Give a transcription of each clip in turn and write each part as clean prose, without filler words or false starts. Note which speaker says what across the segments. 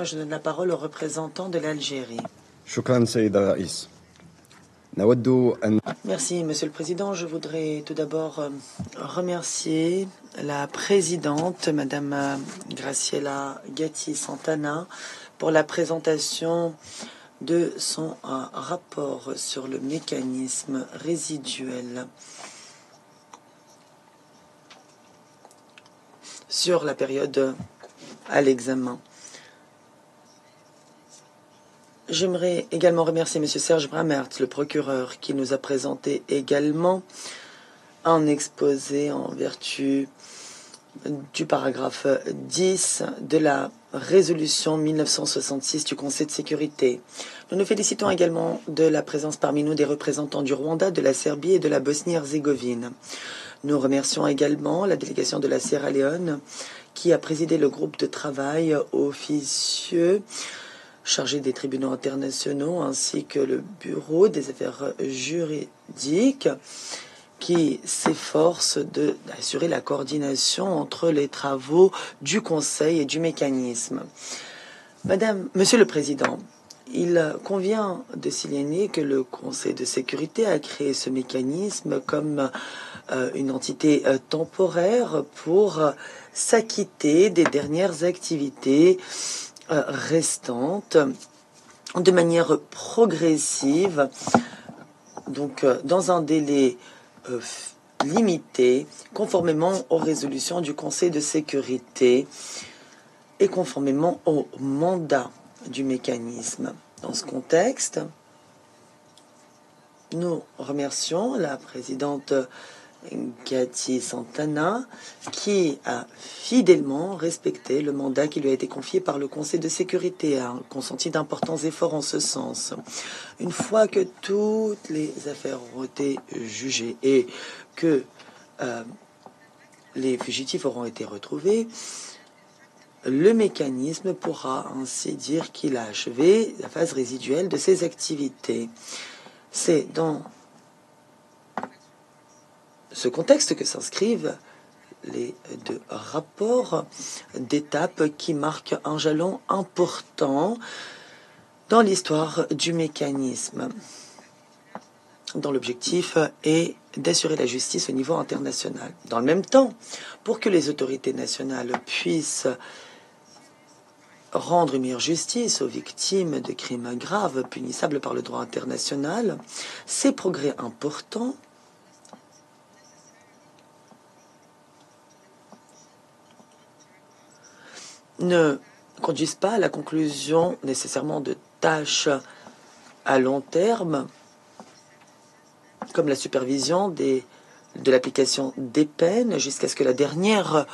Speaker 1: Je donne la parole au représentant de l'Algérie.
Speaker 2: شكرا سيد الرئيس. نود أن
Speaker 1: Merci, Monsieur le Président. Je voudrais tout d'abord remercier la présidente, Madame Graciela Gatti-Santana, pour la présentation de son rapport sur le mécanisme résiduel sur la période à l'examen. J'aimerais également remercier M. Serge Bramert, le procureur, qui nous a présenté également un exposé en vertu du paragraphe 10 de la résolution 1966 du Conseil de sécurité. Nous nous félicitons également de la présence parmi nous des représentants du Rwanda, de la Serbie et de la Bosnie-Herzégovine. Nous remercions également la délégation de la Sierra Leone qui a présidé le groupe de travail officieux chargé des tribunaux internationaux ainsi que le bureau des affaires juridiques qui s'efforce d'assurer la coordination entre les travaux du Conseil et du mécanisme. Monsieur le Président, il convient de signaler que le Conseil de sécurité a créé ce mécanisme comme une entité temporaire pour s'acquitter des dernières activités restantes de manière progressive, donc dans un délai limité, conformément aux résolutions du Conseil de sécurité et conformément au mandat du mécanisme. Dans ce contexte, nous remercions la présidente Gatti-Santana qui a fidèlement respecté le mandat qui lui a été confié par le Conseil de sécurité, a consenti d'importants efforts en ce sens. Une fois que toutes les affaires ont été jugées et que les fugitifs auront été retrouvés, le mécanisme pourra ainsi dire qu'il a achevé la phase résiduelle de ses activités. C'est dans ce contexte que s'inscrivent les deux rapports d'étape qui marquent un jalon important dans l'histoire du mécanisme, dont l'objectif est d'assurer la justice au niveau international. Dans le même temps, pour que les autorités nationales puissent rendre une meilleure justice aux victimes de crimes graves punissables par le droit international, ces progrès importants ne conduisent pas à la conclusion nécessairement de tâches à long terme, comme la supervision de l'application des peines jusqu'à ce que la dernière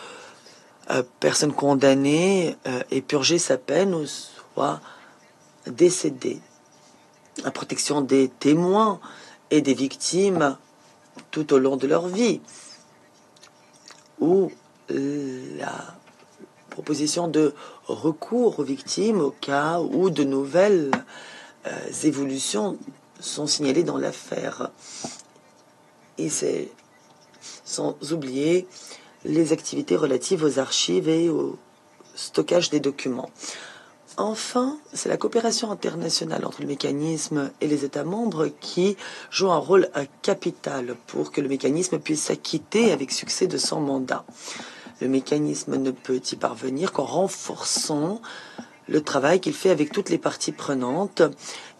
Speaker 1: personne condamnée ait purgé sa peine ou soit décédée. La protection des témoins et des victimes tout au long de leur vie, ou la proposition de recours aux victimes au cas où de nouvelles évolutions sont signalées dans l'affaire. Et c'est sans oublier les activités relatives aux archives et au stockage des documents. Enfin, c'est la coopération internationale entre le mécanisme et les États membres qui joue un rôle capital pour que le mécanisme puisse s'acquitter avec succès de son mandat. Le mécanisme ne peut y parvenir qu'en renforçant le travail qu'il fait avec toutes les parties prenantes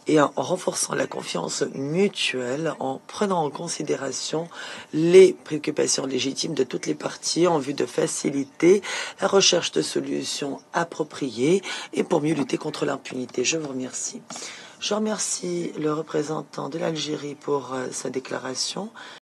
Speaker 1: et en renforçant la confiance mutuelle, en prenant en considération les préoccupations légitimes de toutes les parties en vue de faciliter la recherche de solutions appropriées et pour mieux lutter contre l'impunité. Je vous remercie. Je remercie le représentant de l'Algérie pour sa déclaration.